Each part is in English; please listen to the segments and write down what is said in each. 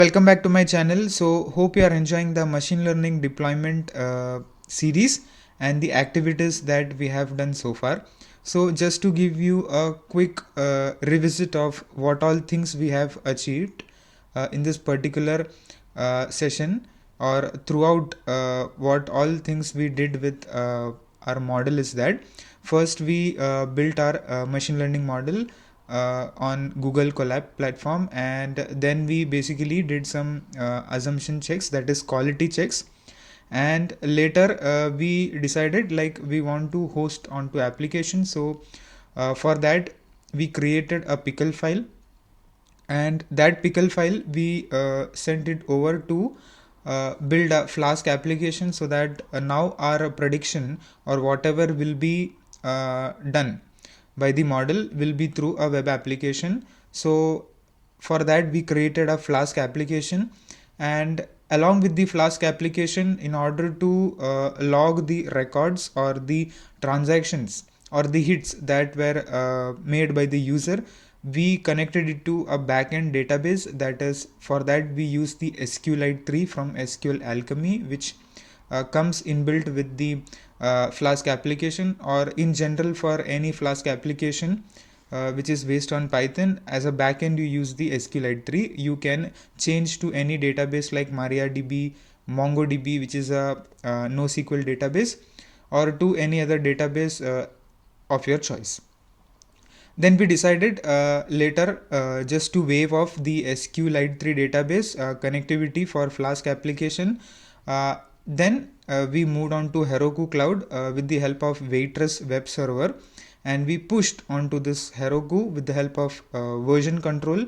Welcome back to my channel. So hope you are enjoying the machine learning deployment series and the activities that we have done so far. So just to give you a quick revisit of what all things we have achieved in this particular session, or throughout what all things we did with our model, is that first we built our machine learning model on Google Colab platform, and then we basically did some assumption checks, that is quality checks. And later we decided like we want to host onto application. So for that we created a pickle file, and that pickle file we sent it over to build a Flask application, so that now our prediction or whatever will be done by the model will be through a web application. So for that we created a Flask application, and along with the Flask application, in order to log the records or the transactions or the hits that were made by the user, we connected it to a backend database. That is, for that we use the SQLite 3 from SQL Alchemy, which comes inbuilt with the Flask application, or in general for any Flask application which is based on Python. As a backend you use the SQLite 3. You can change to any database like MariaDB, MongoDB, which is a NoSQL database, or to any other database of your choice. Then we decided later just to waive off the SQLite 3 database connectivity for Flask application. Then we moved on to Heroku Cloud with the help of Waitress web server, and we pushed onto this Heroku with the help of version control,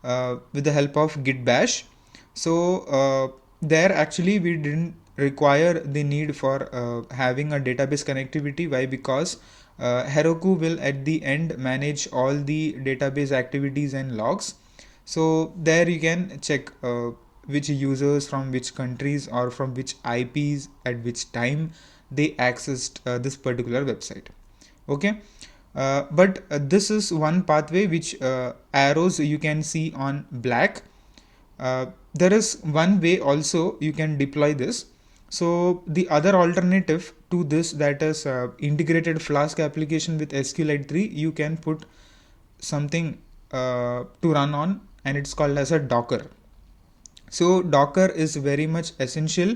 with the help of Git Bash. So there actually we didn't require the need for having a database connectivity. Why? Because Heroku will at the end manage all the database activities and logs. So there you can check which users from which countries or from which IPs at which time they accessed this particular website. Okay. But this is one pathway which arrows you can see on black. There is one way also you can deploy this. So the other alternative to this, that is integrated Flask application with SQLite 3, you can put something to run on, and it's called as a Docker. So Docker is very much essential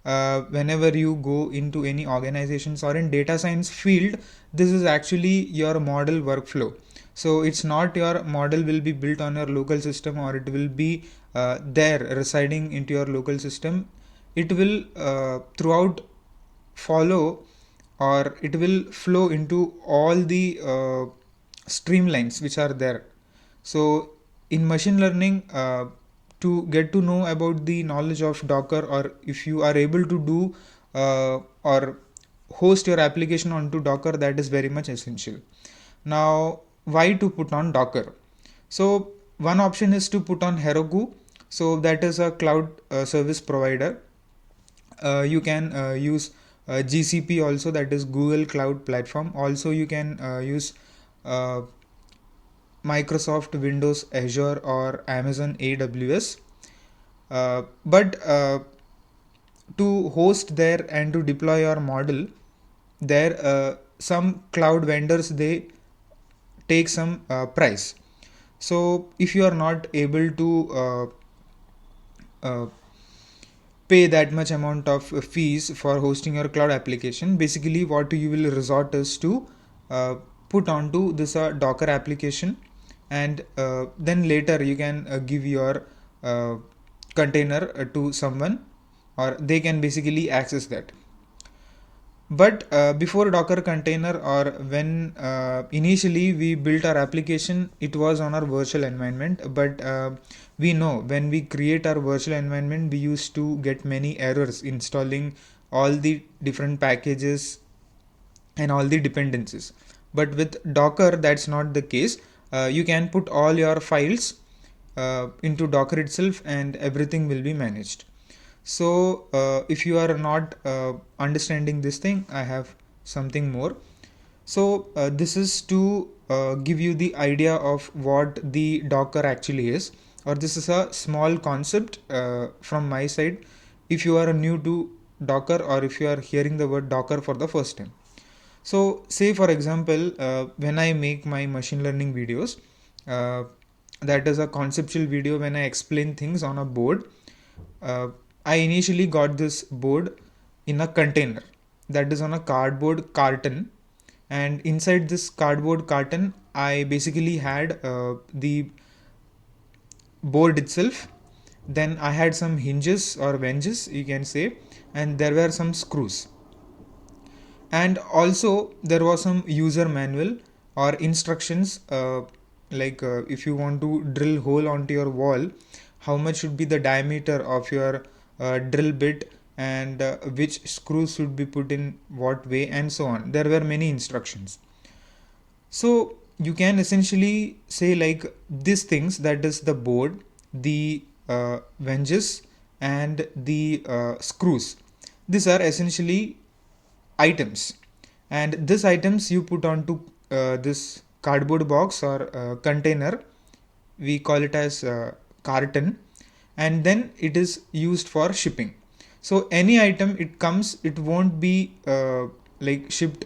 whenever you go into any organizations or in data science field. This is actually your model workflow. So it's not your model will be built on your local system, or it will be there residing into your local system. It will throughout follow, or it will flow into all the streamlines which are there. So in machine learning, to get to know about the knowledge of Docker, or if you are able to do or host your application onto Docker, that is very much essential. Now, why to put on Docker? So one option is to put on Heroku. So that is a cloud service provider. You can use GCP also, that is Google Cloud Platform. Also you can use Microsoft Windows Azure or Amazon AWS. But to host there and to deploy your model there, some cloud vendors, they take some price. So if you are not able to pay that much amount of fees for hosting your cloud application, basically what you will resort is to put onto this Docker application, and then later you can give your container to someone, or they can basically access that. But before Docker container, or when initially we built our application, it was on our virtual environment. But we know when we create our virtual environment, we used to get many errors installing all the different packages and all the dependencies. But with Docker, that's not the case. You can put all your files into Docker itself, and everything will be managed. So if you are not understanding this thing, I have something more. So this is to give you the idea of what the Docker actually is. or this is a small concept from my side if you are new to Docker, or if you are hearing the word Docker for the first time. So say for example, when I make my machine learning videos, uh, that is a conceptual video when I explain things on a board. uh, I initially got this board in a container that is on a cardboard carton, and inside this cardboard carton I basically had the board itself. Then I had some hinges or venges, you can say, and there were some screws. And also there was some user manual or instructions, if you want to drill hole onto your wall, how much should be the diameter of your drill bit, and which screws should be put in what way, and so on. There were many instructions. So you can essentially say like these things, that is the board, the venges, and the screws, these are essentially items, and these items you put onto this cardboard box or container, we call it as carton, and then it is used for shipping. So any item it comes, it won't be like shipped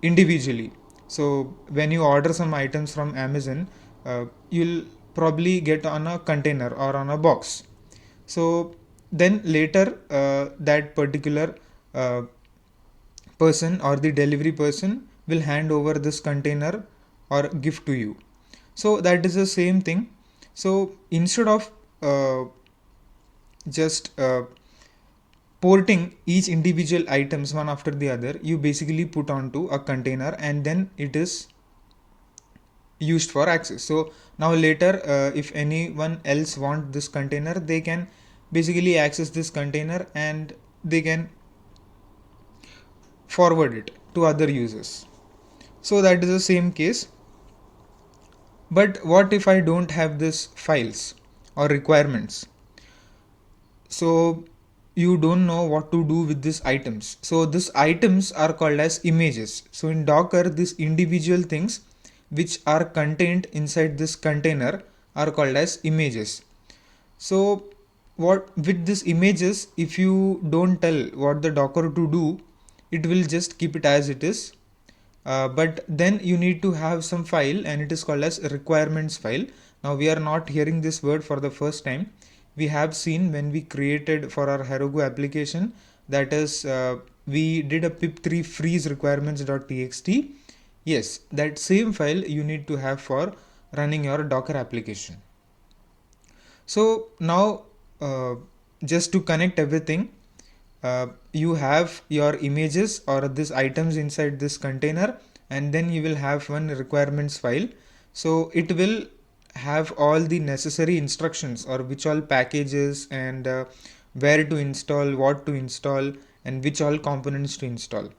individually. So when you order some items from Amazon, you'll probably get on a container or on a box. So then later that particular uh, person or the delivery person will hand over this container or gift to you. So that is the same thing. So instead of just porting each individual items one after the other, you basically put onto a container and then it is used for access. So now later if anyone else want this container, they can basically access this container and they can forward it to other users. So that is the same case. But what if I don't have this files or requirements? So you don't know what to do with these items. So these items are called as images. So in Docker, these individual things which are contained inside this container are called as images. So what with these images, if you don't tell what the Docker to do, it will just keep it as it is. But then you need to have some file, and it is called as requirements file. Now we are not hearing this word for the first time. We have seen when we created for our Heroku application, that is we did a pip3 freeze requirements.txt. Yes, that same file you need to have for running your Docker application. So now just to connect everything, you have your images or these items inside this container, and then you will have one requirements file. So it will have all the necessary instructions, or which all packages and where to install, what to install, and which all components to install.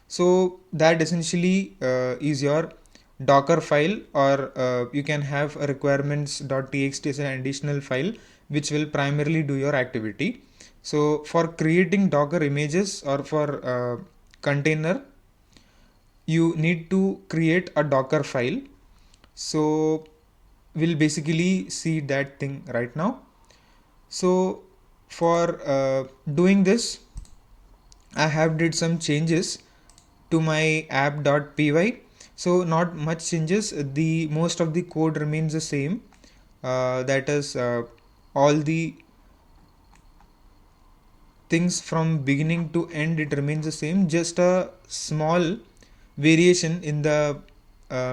So that essentially is your Docker file, or you can have a requirements.txt as an additional file which will primarily do your activity. So for creating Docker images or for container, you need to create a Docker file. So we'll basically see that thing right now. So for doing this, I have did some changes to my app.py. So not much changes, the most of the code remains the same, that is all the things from beginning to end, it remains the same, just a small variation in the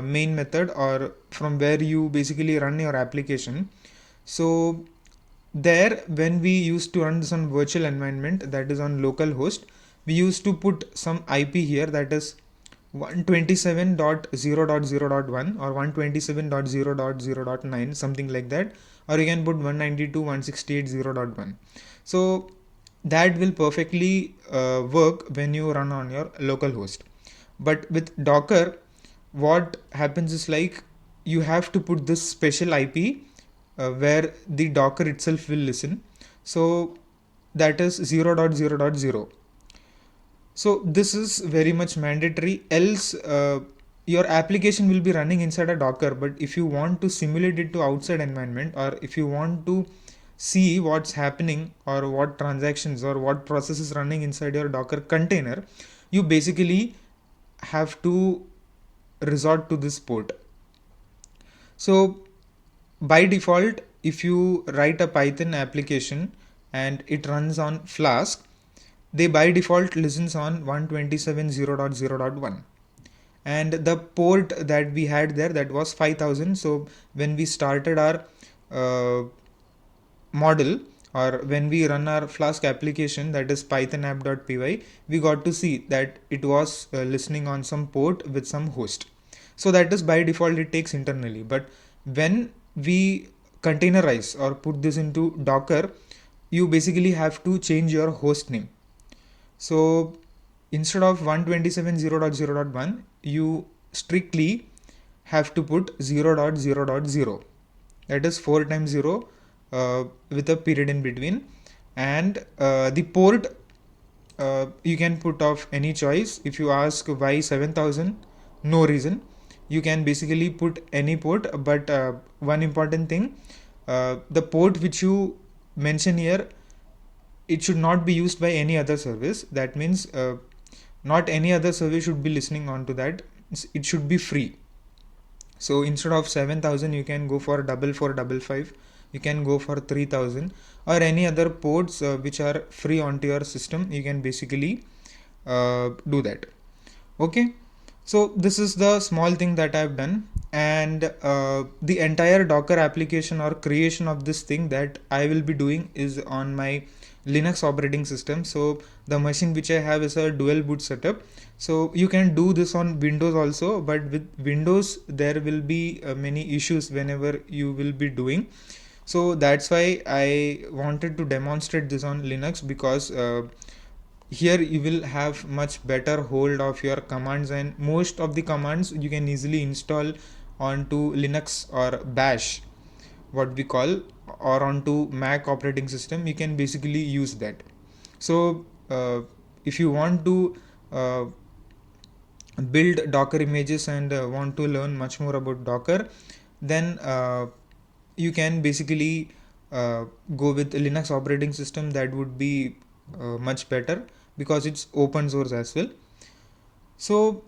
main method, or from where you basically run your application. So there, when we used to run this on virtual environment, that is on localhost, we used to put some IP here, that is 127.0.0.1 or 127.0.0.9, something like that, or you can put 192.168.0.1. So that will perfectly work when you run on your local host. But with Docker, what happens is like you have to put this special IP where the Docker itself will listen. So that is 0.0.0. So this is very much mandatory, else your application will be running inside a Docker, but if you want to simulate it to outside environment, or if you want to see what's happening or what transactions or what process is running inside your Docker container, you basically have to resort to this port. So by default, if you write a Python application and it runs on Flask, they by default listens on 127.0.0.1, and the port that we had there, that was 5000. So when we started our uh, model, or when we run our Flask application, that is python app.py, we got to see that it was listening on some port with some host. So that is by default it takes internally. But when we containerize or put this into Docker, you basically have to change your host name. So instead of 127.0.0.1, you strictly have to put 0.0.0. That is 4 times 0 with a period in between. And the port you can put of any choice. If you ask why 7000, no reason. You can basically put any port, but one important thing, the port which you mention here, it should not be used by any other service. That means not any other service should be listening on to that. It should be free. So instead of 7000, you can go for 4455, you can go for 3000, or any other ports which are free onto your system. You can basically do that. Okay, so this is the small thing that I've done, and the entire Docker application or creation of this thing that I will be doing is on my Linux operating system. So the machine which I have is a dual boot setup. So you can do this on Windows also, but with Windows there will be many issues whenever you will be doing. So that's why I wanted to demonstrate this on Linux, because here you will have much better hold of your commands, and most of the commands you can easily install onto Linux or Bash, what we call, or onto Mac operating system. You can basically use that. So if you want to build Docker images and want to learn much more about Docker, then you can basically go with Linux operating system. That would be much better, because it's open source as well. So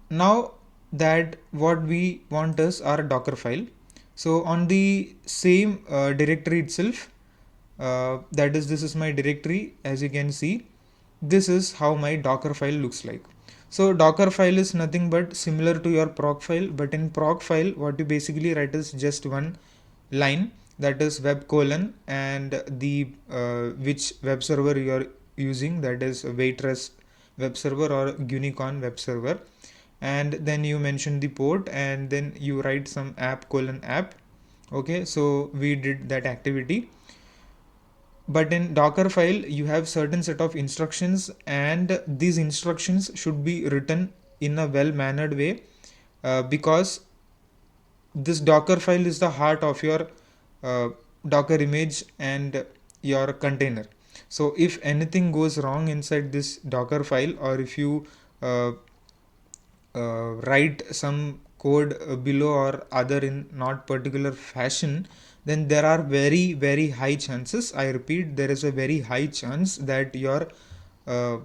now that what we want is our Docker file. So on the same directory itself, that is, this is my directory. As you can see, this is how my Docker file looks like. So Docker file is nothing but similar to your proc file, but in proc file what you basically write is just one line, that is web colon, and the which web server you are using, that is Waitress web server or Unicorn web server, and then you mention the port, and then you write some app colon app. Okay, so we did that activity. But in Docker file you have certain set of instructions, and these instructions should be written in a well mannered way, because this Docker file is the heart of your Docker image and your container. So if anything goes wrong inside this Docker file, or if you uh, write some code below or other in not particular fashion, then there are very high chances, I repeat, there is a very high chance that your uh,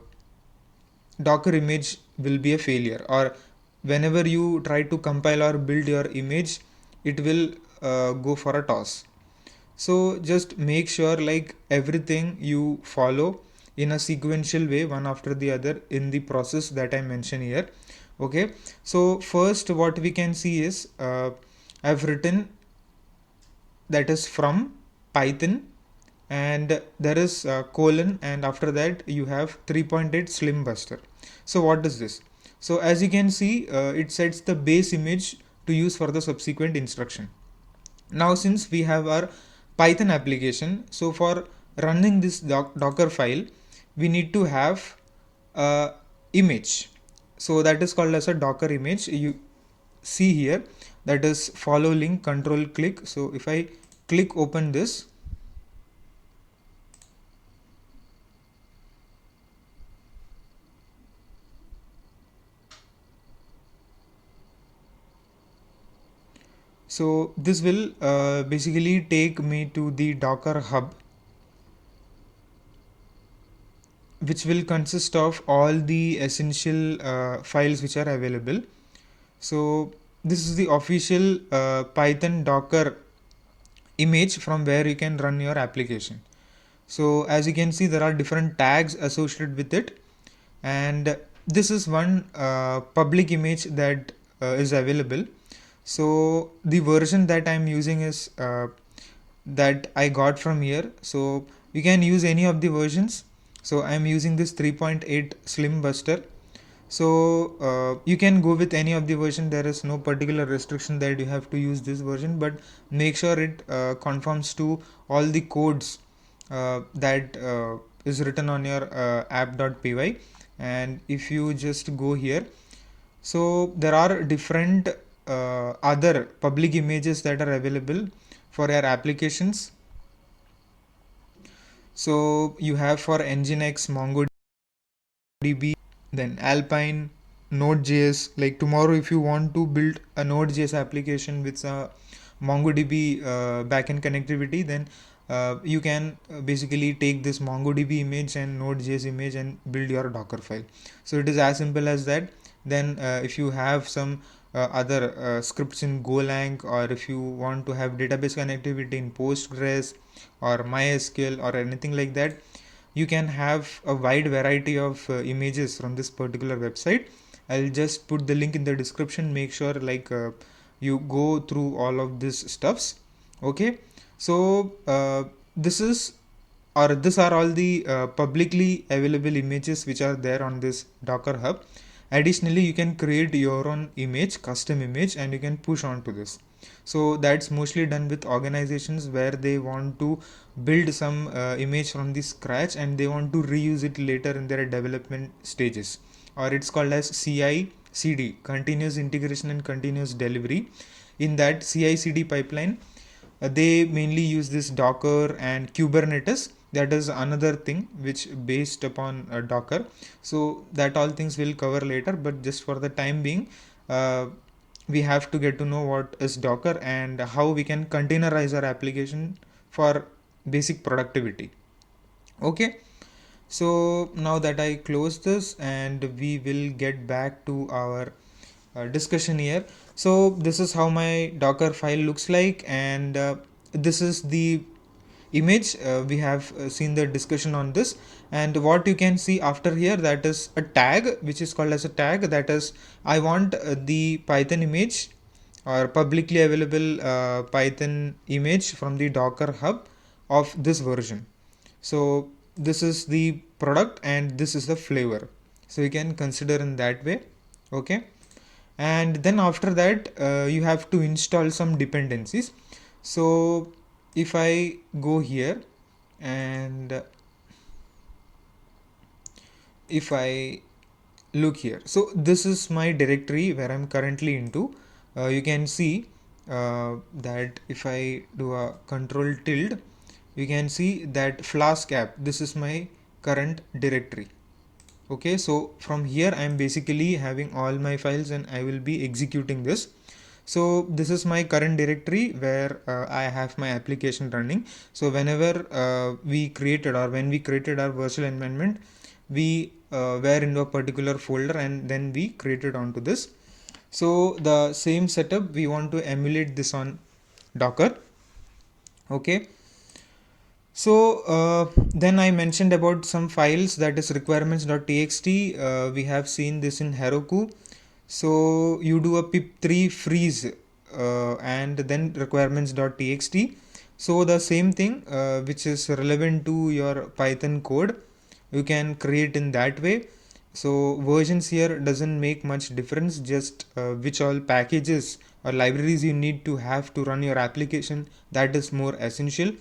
Docker image will be a failure, or whenever you try to compile or build your image, it will go for a toss. So just make sure like everything you follow in a sequential way, one after the other, in the process that I mentioned here. Okay, so first what we can see is I've written, that is from Python, and there is colon, and after that you have 3.8 slim buster. So what is this? So as you can see, it sets the base image to use for the subsequent instruction. Now since we have our Python application, so for running this Docker file, we need to have a image. So that is called as a Docker image. You see here, that is follow link control click. So if I click open this, So this will basically take me to the Docker hub, which will consist of all the essential files which are available. So this is the official Python Docker image from where you can run your application. So as you can see, there are different tags associated with it, and this is one public image that is available. So the version that I'm using is that I got from here. So you can use any of the versions. So I'm using this 3.8 Slim Buster. So you can go with any of the version. There is no particular restriction that you have to use this version, but make sure it conforms to all the codes that is written on your app.py. And if you just go here, so there are different other public images that are available for your applications. So you have for Nginx, MongoDB, then Alpine, Node.js. Like tomorrow, if you want to build a Node.js application with a MongoDB backend connectivity, then you can basically take this MongoDB image and Node.js image and build your Docker file. So it is as simple as that. Then if you have some other scripts in Golang, or if you want to have database connectivity in Postgres or MySQL or anything like that, you can have a wide variety of images from this particular website. I'll just put the link in the description. Make sure you go through all of this stuffs. Okay, so these are all the publicly available images which are there on this Docker hub. Additionally, you can create your own image, custom image, and you can push onto this. So that's mostly done with organizations where they want to build some image from the scratch and they want to reuse it later in their development stages, or it's called as CI/CD, continuous integration and continuous delivery. In that CI/CD pipeline, they mainly use this Docker and Kubernetes. That is another thing which based upon Docker. So that all things will cover later, but just for the time being, uh, we have to get to know what is Docker and how we can containerize our application for basic productivity. Okay, so now that I close this, and we will get back to our discussion here. So this is how my Docker file looks like, and this is the image. We have seen the discussion on this, and what you can see after here, that is a tag which is called as a tag. That is, I want the Python image or publicly available Python image from the Docker hub of this version. So this is the product and this is the flavor, so you can consider in that way. Okay, and then after that you have to install some dependencies. So if I go here and if I look here, so this is my directory where I'm currently into. You can see that if I do a control tilde, you can see that Flask app, this is my current directory. Okay, so from here I am basically having all my files and I will be executing this. So this is my current directory where I have my application running. So whenever when we created our virtual environment, we were into a particular folder and then we created onto this. So the same setup, we want to emulate this on Docker. Okay, so then I mentioned about some files, that is requirements.txt. We have seen this in Heroku. So you do a pip3 freeze and then requirements.txt. So the same thing which is relevant to your Python code, you can create in that way. So versions here doesn't make much difference, just which all packages or libraries you need to have to run your application, that is more essential.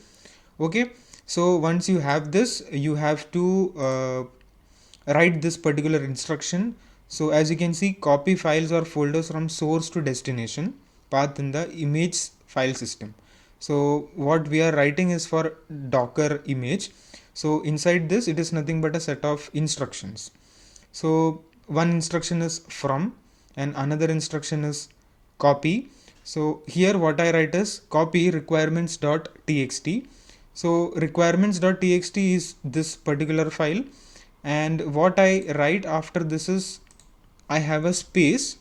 Okay, so once you have this, you have to write this particular instruction. So as you can see, copy files or folders from source to destination path in the image file system. So what we are writing is for Docker image. So inside this, it is nothing but a set of instructions. So one instruction is from and another instruction is copy. So here what I write is copy requirements.txt. So requirements.txt is this particular file, and what I write after this is I have a space,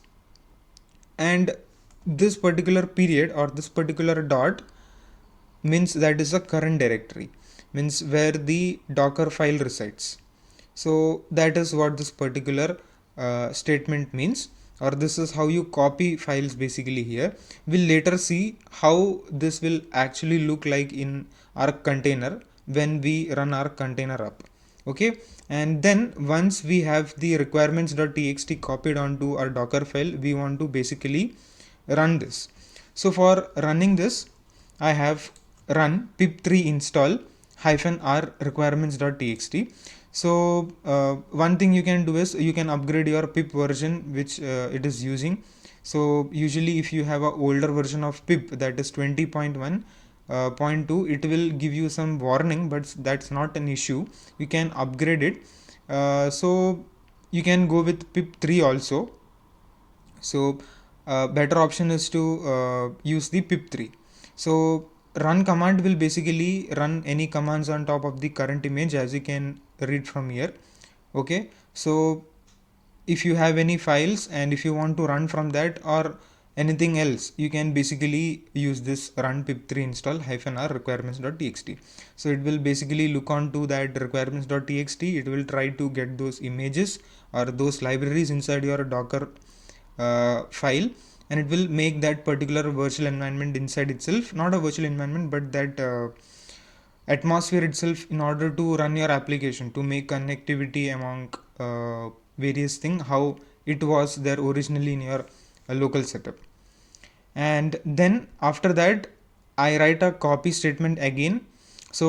and this particular period or this particular dot means that is a current directory, means where the Docker file resides. So that is what this particular statement means, or this is how you copy files basically here. We'll later see how this will actually look like in our container when we run our container up. Okay, and then once we have the requirements.txt copied onto our Docker file, we want to basically run this. So for running this, I have run pip3 install -r requirements.txt. So one thing you can do is you can upgrade your pip version which it is using. So usually if you have a older version of pip, that is 20.1.2, it will give you some warning, but that's not an issue. You can upgrade it. So you can go with pip3 also. So better option is to use the pip3. So run command will basically run any commands on top of the current image, as you can read from here. Okay, so if you have any files and if you want to run from that or anything else, you can basically use this run pip3 install -r requirements.txt. So it will basically look on to that requirements.txt. It will try to get those images or those libraries inside your Docker file, and it will make that particular virtual environment inside itself, not a virtual environment but that atmosphere itself, in order to run your application, to make connectivity among various things how it was there originally in your local setup. And then after that I write a copy statement again. So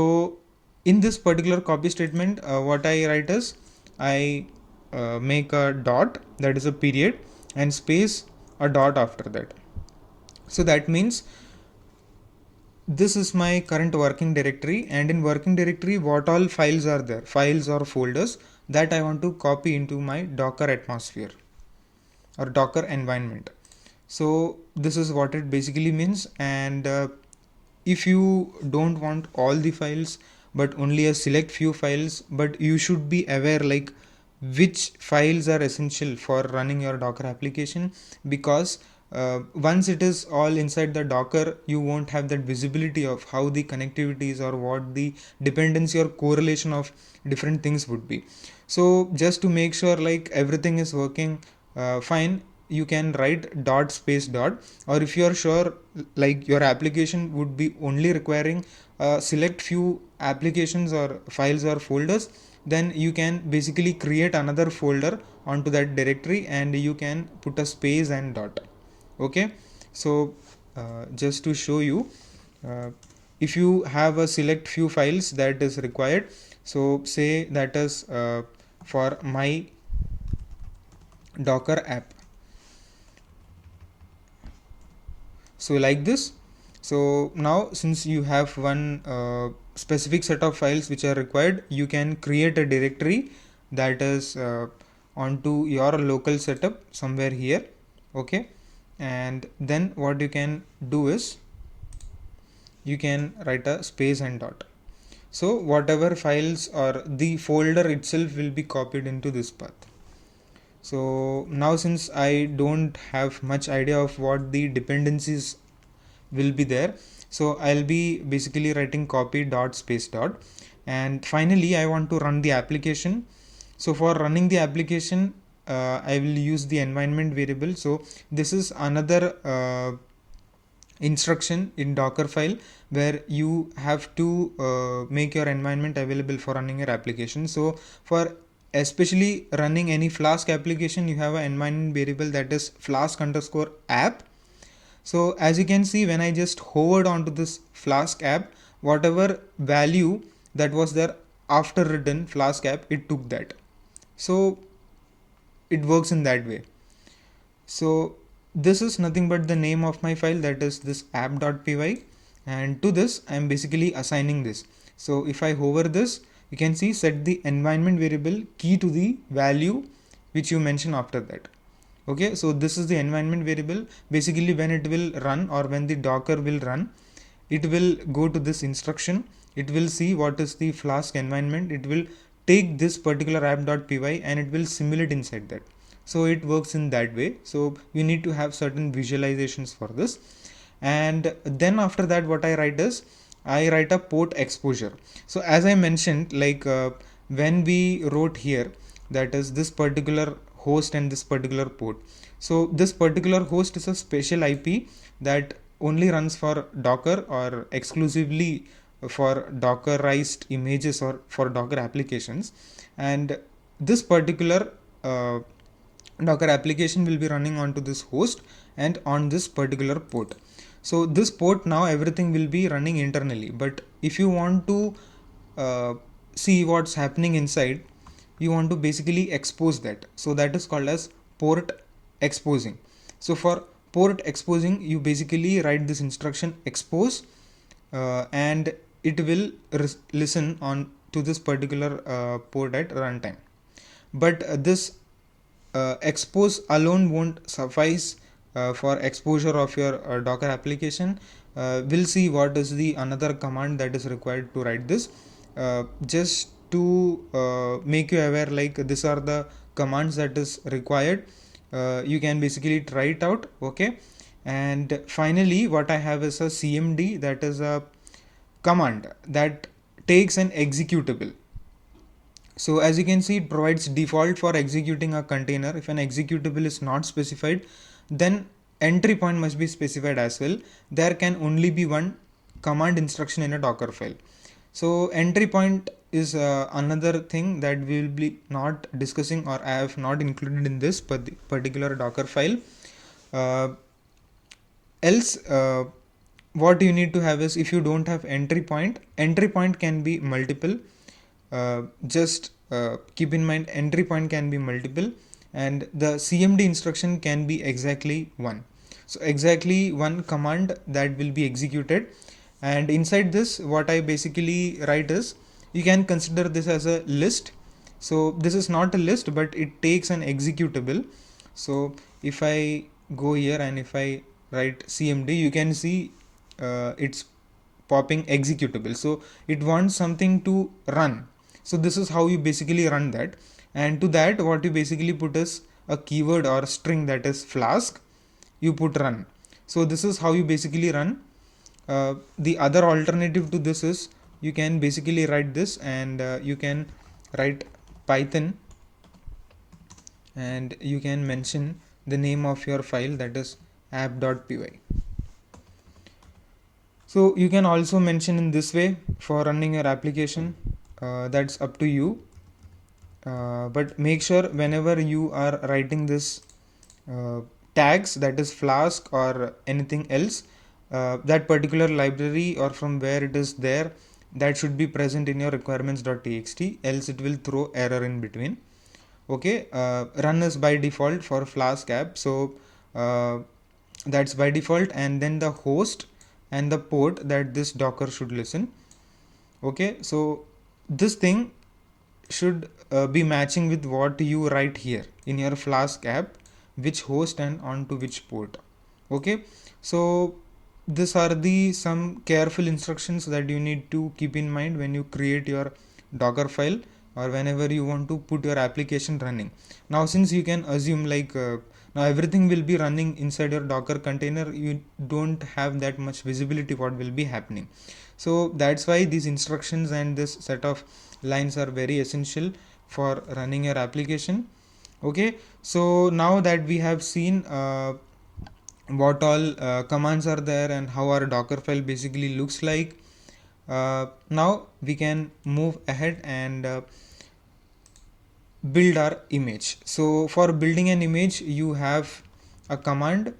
in this particular copy statement, what I write is I make a dot, that is a period, and space, a dot after that. So that means this is my current working directory, and in working directory what all files are there, files or folders that I want to copy into my Docker atmosphere or Docker environment. So this is what it basically means. And if you don't want all the files but only a select few files, but you should be aware like which files are essential for running your Docker application, because once it is all inside the Docker, you won't have that visibility of how the connectivities or what the dependency or correlation of different things would be. So just to make sure like everything is working fine, you can write dot space dot, or if you are sure like your application would be only requiring select few applications or files or folders, then you can basically create another folder onto that directory and you can put a space and dot. Okay, so just to show you, if you have a select few files that is required, so say that is for my Docker app, so like this. So now since you have one specific set of files which are required, you can create a directory that is onto your local setup somewhere here. Okay, and then what you can do is you can write a space and dot. So whatever files or the folder itself will be copied into this path. So now since I don't have much idea of what the dependencies will be there, so I'll be basically writing copy dot space dot, and finally I want to run the application. So for running the application, I will use the environment variable. So this is another instruction in Docker file where you have to make your environment available for running your application. So for especially running any Flask application, you have an environment variable that is flask underscore app. So as you can see, when I just hovered onto this Flask app, whatever value that was there after written Flask app, it took that. So it works in that way. So this is nothing but the name of my file, that is this app.py, and to this I am basically assigning this. So if I hover this, you can see set the environment variable key to the value which you mention after that. Okay, so this is the environment variable. Basically, when it will run or when the Docker will run, it will go to this instruction. It will see what is the Flask environment. It will take this particular app.py and it will simulate inside that. So it works in that way. So you need to have certain visualizations for this. And then after that, what I write is I write a port exposure. So as I mentioned, like when we wrote here, that is this particular host and this particular port. So this particular host is a special IP that only runs for Docker or exclusively for Dockerized images or for Docker applications. And this particular Docker application will be running onto this host and on this particular port. So this port, now everything will be running internally, but if you want to see what's happening inside, you want to basically expose that. So that is called as port exposing. So for port exposing, you basically write this instruction expose, and it will listen on to this particular port at runtime. But this expose alone won't suffice for exposure of your Docker application. We'll see what is the another command that is required to write this. Just to make you aware, like these are the commands that is required. You can basically try it out. Okay, and finally what I have is a CMD, that is a command that takes an executable. So as you can see, it provides default for executing a container. If an executable is not specified, then entry point must be specified as well. There can only be one command instruction in a Docker file. So entry point is another thing that we will be not discussing, or I have not included in this particular Docker file. Else what you need to have is, if you don't have entry point can be multiple. Just keep in mind, entry point can be multiple and the CMD instruction can be exactly one. So exactly one command that will be executed, and inside this what I basically write is, you can consider this as a list. So this is not a list, but it takes an executable. So if I go here and if I write CMD, you can see it's popping executable. So it wants something to run. So this is how you basically run that, and to that what you basically put is a keyword or a string, that is Flask. You put run. So this is how you basically run. The other alternative to this is, you can basically write this and you can write Python and you can mention the name of your file, that is app.py. So you can also mention in this way for running your application. That's up to you. But make sure whenever you are writing this tags, that is Flask or anything else, that particular library or from where it is there, that should be present in your requirements.txt, else it will throw error in between. Okay, run is by default for Flask app, so that's by default, and then the host and the port that this Docker should listen. Okay, so this thing should be matching with what you write here in your Flask app, which host and onto which port. Okay, so these are the some careful instructions that you need to keep in mind when you create your Docker file or whenever you want to put your application running. Now since you can assume, like now everything will be running inside your Docker container, you don't have that much visibility what will be happening. So that's why these instructions and this set of lines are very essential for running your application. Okay, so now that we have seen what all commands are there and how our Docker file basically looks like, now we can move ahead and build our image. So for building an image, you have a command.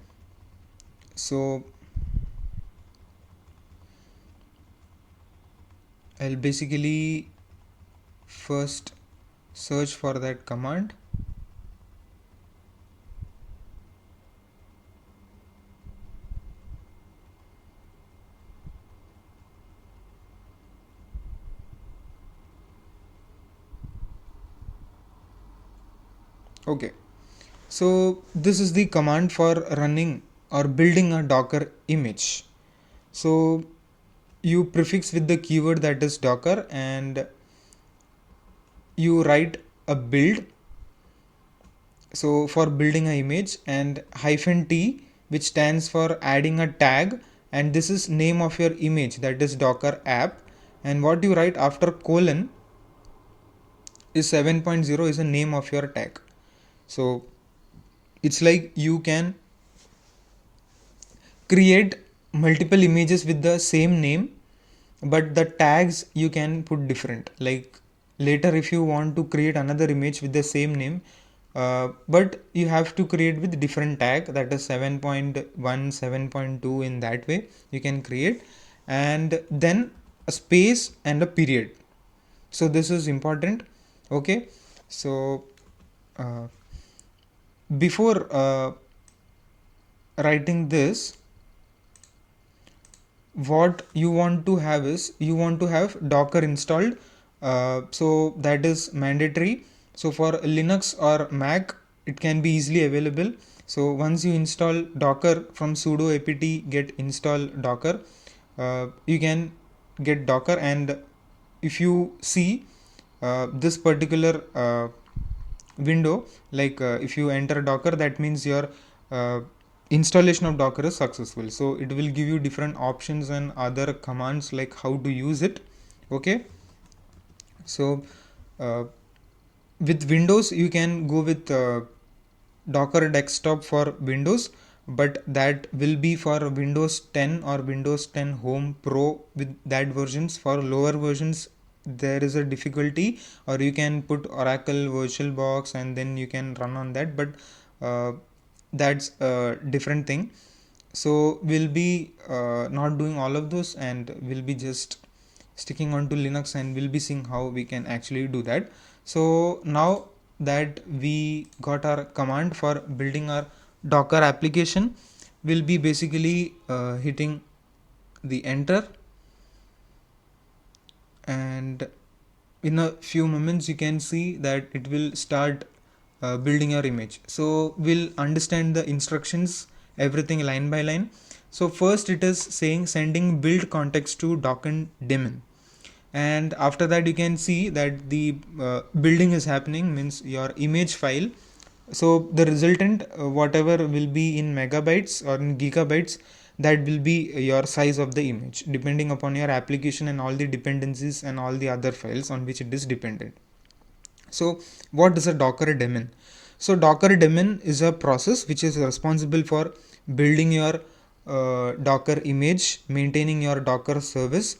So I'll basically first search for that command. Okay, So this is the command for running or building a Docker image. So you prefix with the keyword that is Docker and you write a build, so for building an image, and -t, which stands for adding a tag, and this is name of your image, that is Docker app, and what you write after colon is 7.0 is the name of your tag. So it's like you can create multiple images with the same name, but the tags you can put different. Like later if you want to create another image with the same name, but you have to create with different tag, that is 7.1, 7.2, in that way you can create, and then a space and a period. So this is important. Okay, so before writing this, what you want to have is you want to have Docker installed, so that is mandatory. So for Linux or Mac it can be easily available. So once you install Docker from sudo apt get install Docker, you can get Docker. And if you see this particular window, like if you enter Docker, that means your installation of Docker is successful. So it will give you different options and other commands like how to use it. Okay, so with Windows you can go with Docker desktop for Windows, but that will be for Windows 10 or Windows 10 Home Pro. With that versions, for lower versions there is a difficulty, or you can put Oracle VirtualBox and then you can run on that, but that's a different thing. So we'll be not doing all of those, and we'll be just sticking on to Linux, and we'll be seeing how we can actually do that. So now that we got our command for building our Docker application, we'll be basically hitting the enter, and in a few moments you can see that it will start building your image. So we'll understand the instructions, everything line by line. So first it is saying sending build context to docker daemon, and after that you can see that the building is happening, means your image file. So the resultant whatever will be in megabytes or in gigabytes, that will be your size of the image depending upon your application and all the dependencies and all the other files on which it is dependent. So what is a Docker daemon? So Docker daemon is a process which is responsible for building your Docker image, maintaining your Docker service,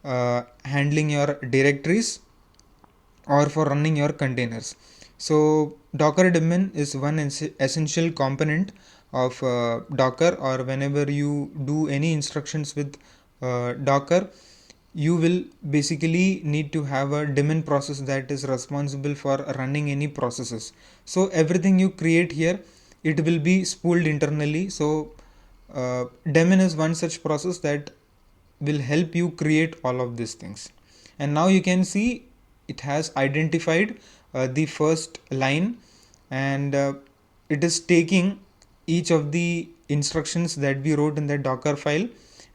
handling your directories, or for running your containers. So Docker daemon is one essential component of Docker, or whenever you do any instructions with Docker, you will basically need to have a daemon process that is responsible for running any processes. So everything you create here, it will be spooled internally. So daemon is one such process that will help you create all of these things. And now you can see it has identified the first line, and it is taking each of the instructions that we wrote in the Docker file,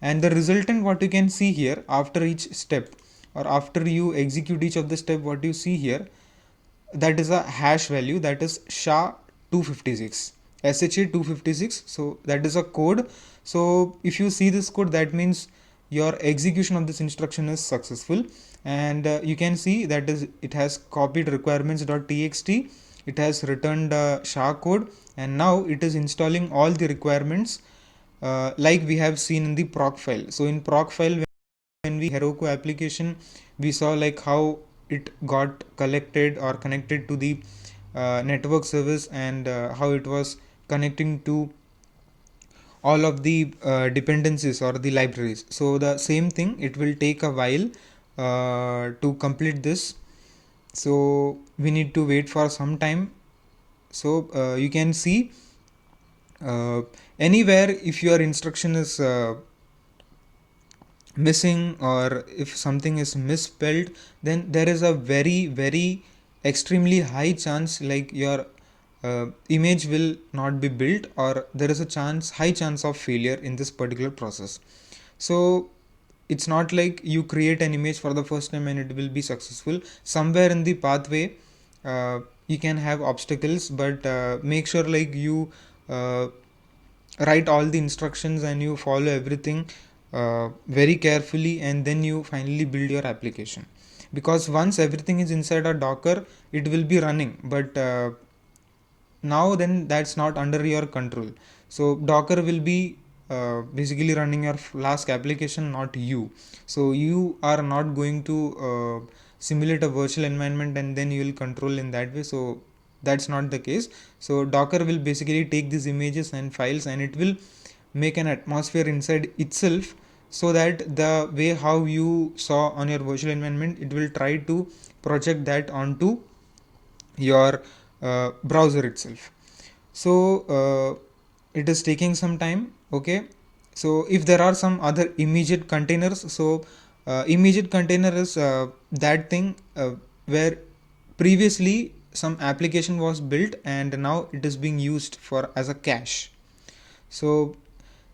and the resultant what you can see here after each step, or after you execute each of the step, what you see here, that is a hash value, that is SHA-256, SHA-256. So that is a code. So if you see this code, that means your execution of this instruction is successful. And you can see that is it has copied requirements.txt, it has returned SHA code, and now it is installing all the requirements like we have seen in the proc file. So in proc file, when we Heroku application, we saw like how it got collected or connected to the network service, and how it was connecting to all of the dependencies or the libraries. So the same thing, it will take a while to complete this, so we need to wait for some time. So you can see anywhere if your instruction is missing, or if something is misspelled, then there is a very extremely high chance like your image will not be built, or there is a high chance of failure in this particular process. So it's not like you create an image for the first time and it will be successful. Somewhere in the pathway you can have obstacles, but make sure like you uh, write all the instructions and you follow everything very carefully, and then you finally build your application. Because once everything is inside a Docker, it will be running, but now then that's not under your control. So Docker will be basically running your Flask application, not you. So you are not going to simulate a virtual environment and then you will control in that way. So that's not the case. So Docker will basically take these images and files and it will make an atmosphere inside itself, so that the way how you saw on your virtual environment, it will try to project that onto your browser itself. So it is taking some time. Okay, so if there are some other immediate containers, so immediate container is that thing where previously some application was built and now it is being used for as a cache. So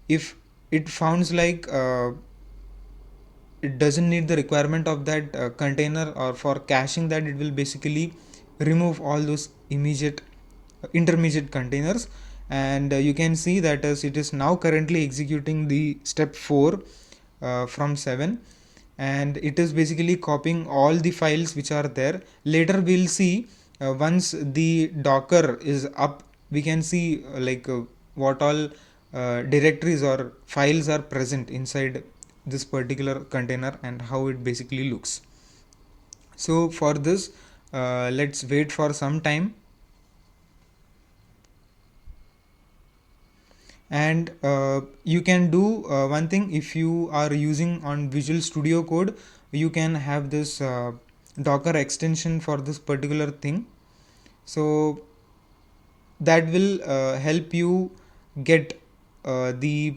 if it founds like it doesn't need the requirement of that container, or for caching that, it will basically remove all those immediate intermediate containers. And you can see that as it is now currently executing the step 4 from 7, and it is basically copying all the files which are there. Later we'll see once the Docker is up, we can see what all directories or files are present inside this particular container and how it basically looks. So for this let's wait for some time. And you can do one thing. If you are using on Visual Studio Code, you can have this Docker extension for this particular thing. So that will help you get the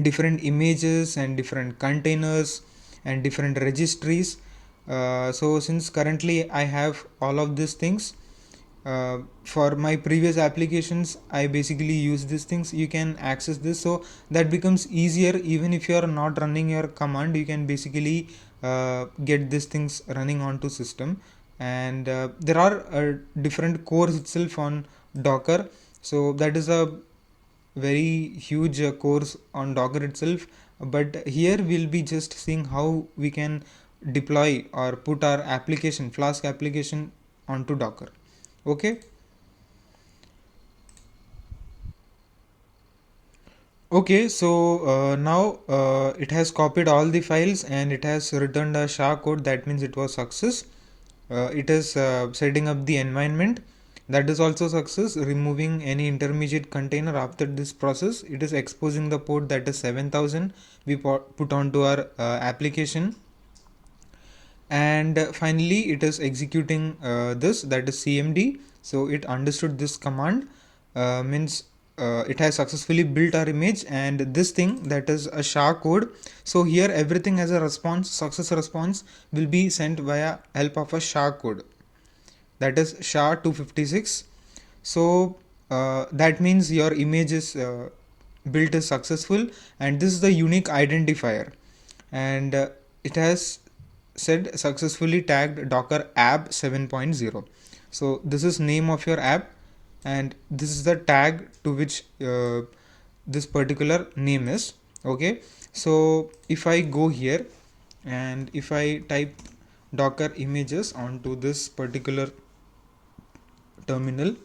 different images and different containers and different registries. So since currently I have all of these things, for my previous applications I basically use these things. You can access this, so that becomes easier. Even if you are not running your command, you can basically get these things running onto system. And there are different cores itself on Docker, so that is a very huge course on Docker itself. But here we'll be just seeing how we can deploy or put our application, Flask application, onto Docker. Okay. Okay, so now it has copied all the files and it has returned a SHA code. That means it was success. It is setting up the environment. That is also success. Removing any intermediate container after this process. It is exposing the port, that is 7000 we put onto our application. And finally it is executing this, that is CMD. So it understood this command, means it has successfully built our image and this thing, that is a SHA code. So here everything as a response, success response will be sent via help of a SHA code, that is SHA 256. So that means your image is built is successful, and this is the unique identifier. And it has said successfully tagged Docker app 7.0. So this is name of your app and this is the tag to which this particular name is. Okay, so if I go here and if I type Docker images onto this particular terminal,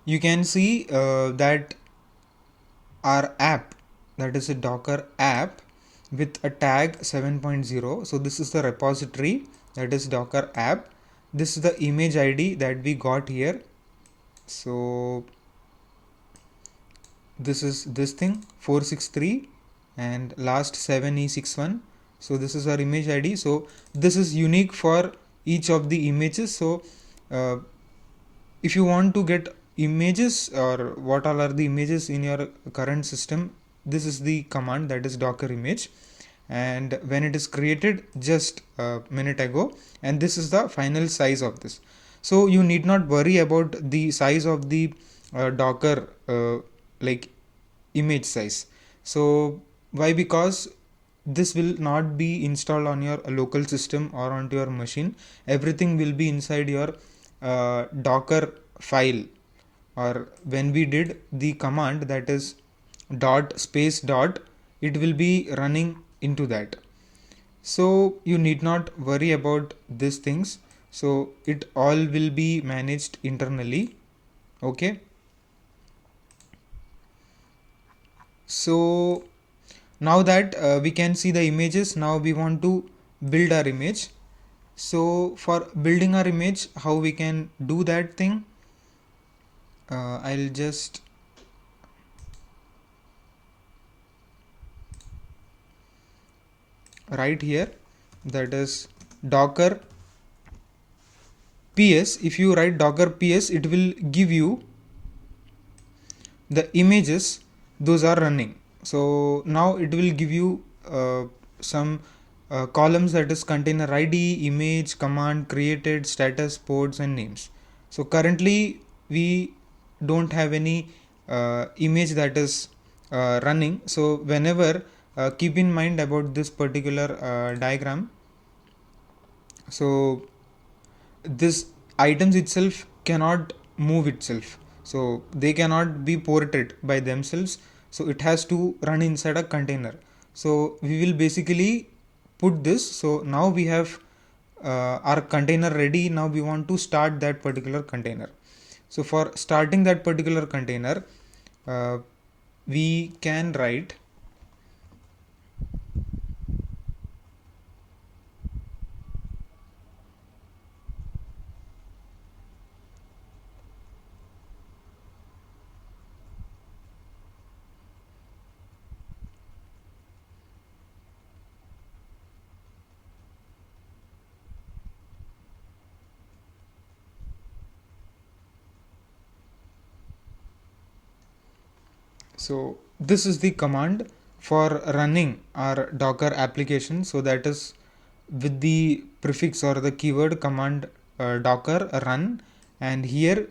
you can see that our app, that is a Docker app with a tag 7.0. so this is the repository, that is Docker app. This is the image ID that we got here. So this is this thing 463 and last 7E61. so this is our image ID. So this is unique for each of the images. So if you want to get images or what all are the images in your current system, this is the command, that is Docker image. and when it is created just a minute ago, and this is the final size of this. So you need not worry about the size of the Docker like image size. So why? Because this will not be installed on your local system or onto your machine. Everything will be inside your Docker file, or when we did the command, that is dot space dot, it will be running into that. So you need not worry about these things. So it all will be managed internally. Okay. So now that we can see the images, now we want to build our image. So for building our image, how we can do that thing, I'll just write here, that is docker ps. If you write docker ps, it will give you the images those are running. So now it will give you some columns, that is container id, image, command created, status, ports and names. So currently we don't have any image that is running. So whenever keep in mind about this particular diagram. So this items itself cannot move itself, so they cannot be ported by themselves, so it has to run inside a container. So we will basically put this. So now we have our container ready. Now we want to start that particular container. So for starting that particular container, we can write so this is the command for running our Docker application. So that is with the prefix or the keyword command docker run, and here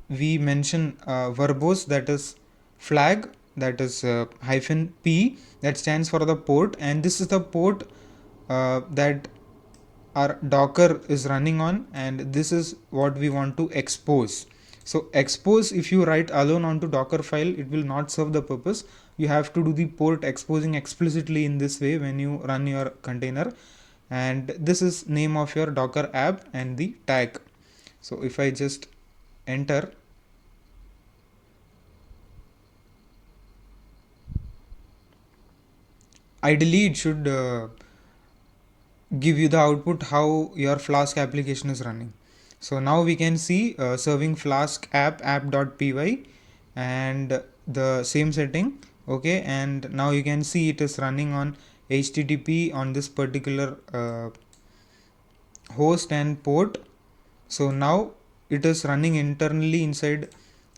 we mention verbose, that is flag, that is hyphen p, that stands for the port, and this is the port that our docker is running on, and this is what we want to expose. So expose, if you write alone onto docker file, it will not serve the purpose. You have to do the port exposing explicitly in this way when you run your container. And this is name of your docker app and the tag. So if I just enter, ideally it should give you the output how your Flask application is running. So now we can see serving Flask app.py and the same setting. Okay, and now you can see it is running on HTTP on this particular host and port. So now it is running internally inside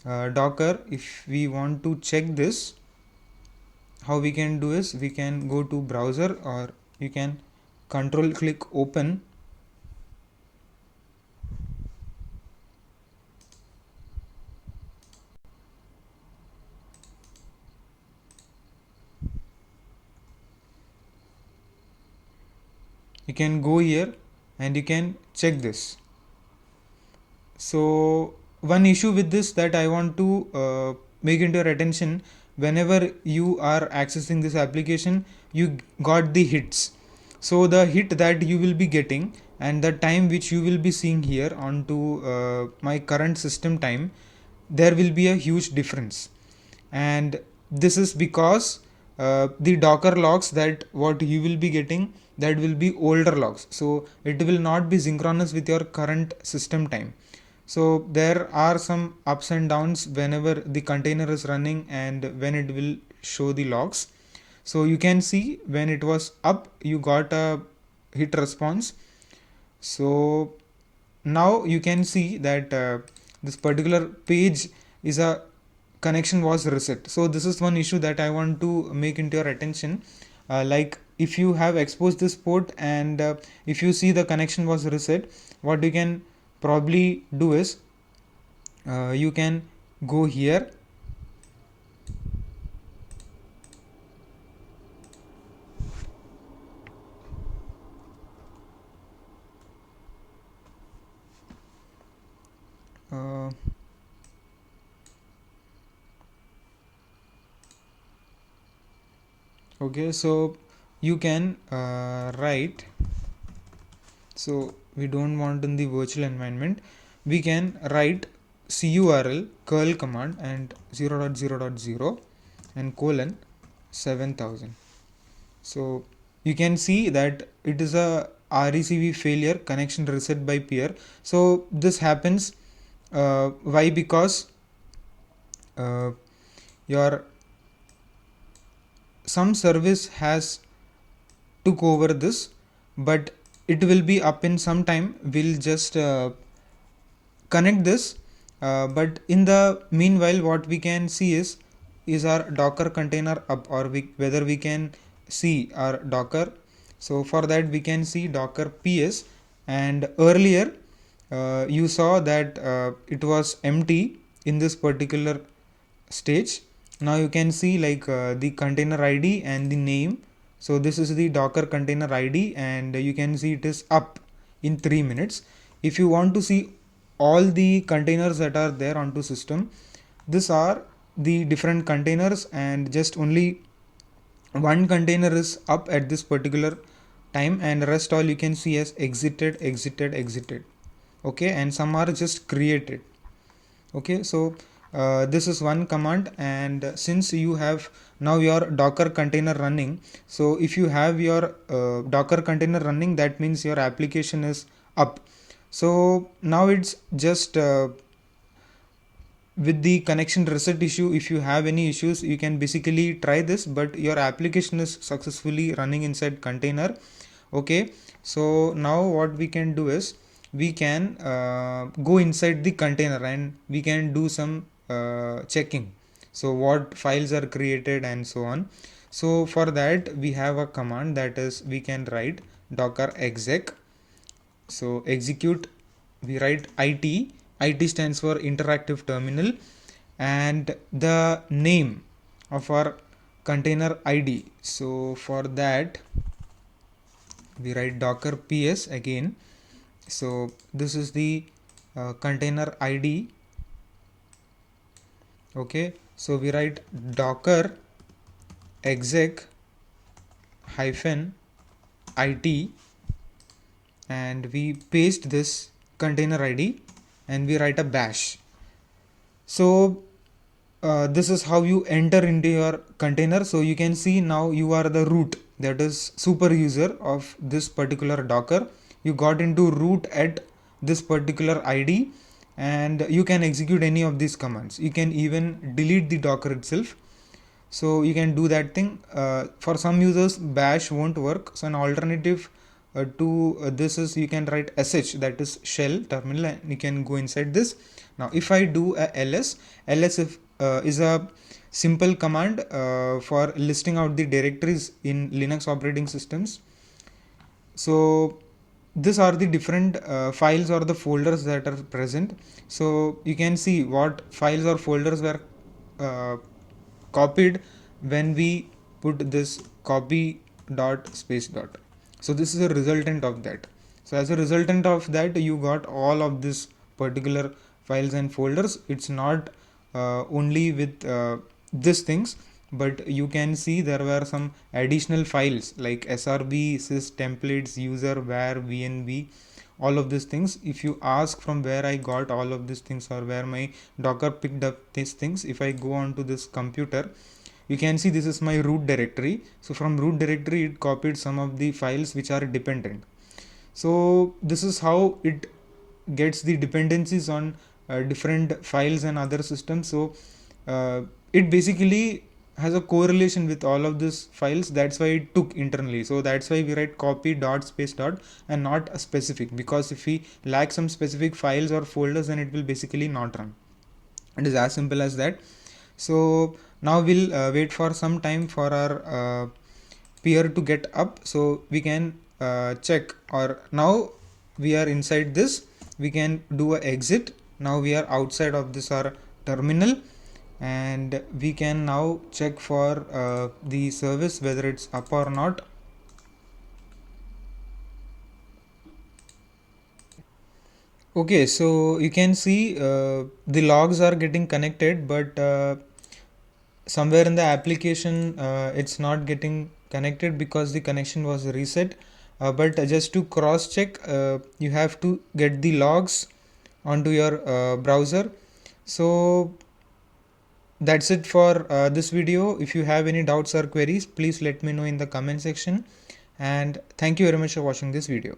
Docker. If we want to check this, how we can do is we can go to browser, or you can control click open. You can go here and you can check this. So one issue with this that I want to make into your attention, whenever you are accessing this application, you got the hits. So the hit that you will be getting and the time which you will be seeing here onto my current system time, there will be a huge difference. And this is because the docker logs that what you will be getting, that will be older logs, so it will not be synchronous with your current system time. So there are some ups and downs whenever the container is running and when it will show the logs. So you can see when it was up, you got a hit response. So now you can see that this particular page is a connection was reset. So this is one issue that I want to make into your attention. Like if you have exposed this port and if you see the connection was reset, what you can probably do is you can go here. uh, okay, so you can write, so we don't want in the virtual environment, we can write curl curl command and 0.0.0 and colon 7000. So you can see that it is a RECV failure, connection reset by peer. So this happens why? Because uh, your some service has took over this, but it will be up in some time. We'll just connect this, but in the meanwhile what we can see is our Docker container up, or whether we can see our Docker. So for that we can see Docker ps, and earlier you saw that it was empty in this particular stage. Now you can see like the container id and the name. So this is the Docker container id, and you can see it is up in 3 minutes. If you want to see all the containers that are there onto system, these are the different containers, and just only one container is up at this particular time, and rest all you can see as exited. Okay, and some are just created. Okay, so this is one command, and since you have now your Docker container running, so if you have your Docker container running, that means your application is up. So now it's just with the connection reset issue, if you have any issues, you can basically try this, but your application is successfully running inside container. Okay, so now what we can do is we can go inside the container and we can do some checking, so what files are created and so on. So for that we have a command, that is we can write docker exec. So execute, we write it stands for interactive terminal, and the name of our container id. So for that we write docker ps again. So this is the container id. Okay, so we write docker exec hyphen it, and we paste this container id and we write a bash. So this is how you enter into your container. So you can see now you are the root, that is super user of this particular Docker. You got into root at this particular id, and you can execute any of these commands. You can even delete the Docker itself. So you can do that thing. For some users bash won't work, so an alternative to this is you can write sh, that is shell terminal, and you can go inside this. Now if I do a ls is a simple command for listing out the directories in Linux operating systems. So these are the different files or the folders that are present. So you can see what files or folders were copied when we put this copy dot space dot. So this is a resultant of that. So as a resultant of that, you got all of this particular files and folders. It's not only with these things, but you can see there were some additional files like srb, sys, templates, user, var, vnv, all of these things. If you ask from where I got all of these things or where my Docker picked up these things, if I go on to this computer, you can see this is my root directory. So from root directory it copied some of the files which are dependent. So this is how it gets the dependencies on different files and other systems. So it basically has a correlation with all of these files. That's why it took internally. So that's why we write copy dot space dot and not a specific, because if we lack some specific files or folders, then it will basically not run. It is as simple as that. So now we'll wait for some time for our peer to get up, so we can check. Or now we are inside this, we can do a exit. Now we are outside of this our terminal, and we can now check for the service whether it's up or not. Okay, so you can see the logs are getting connected, but somewhere in the application it's not getting connected because the connection was reset. But just to cross check, you have to get the logs onto your browser. So that's it for this video. If you have any doubts or queries, please let me know in the comment section, and thank you very much for watching this video.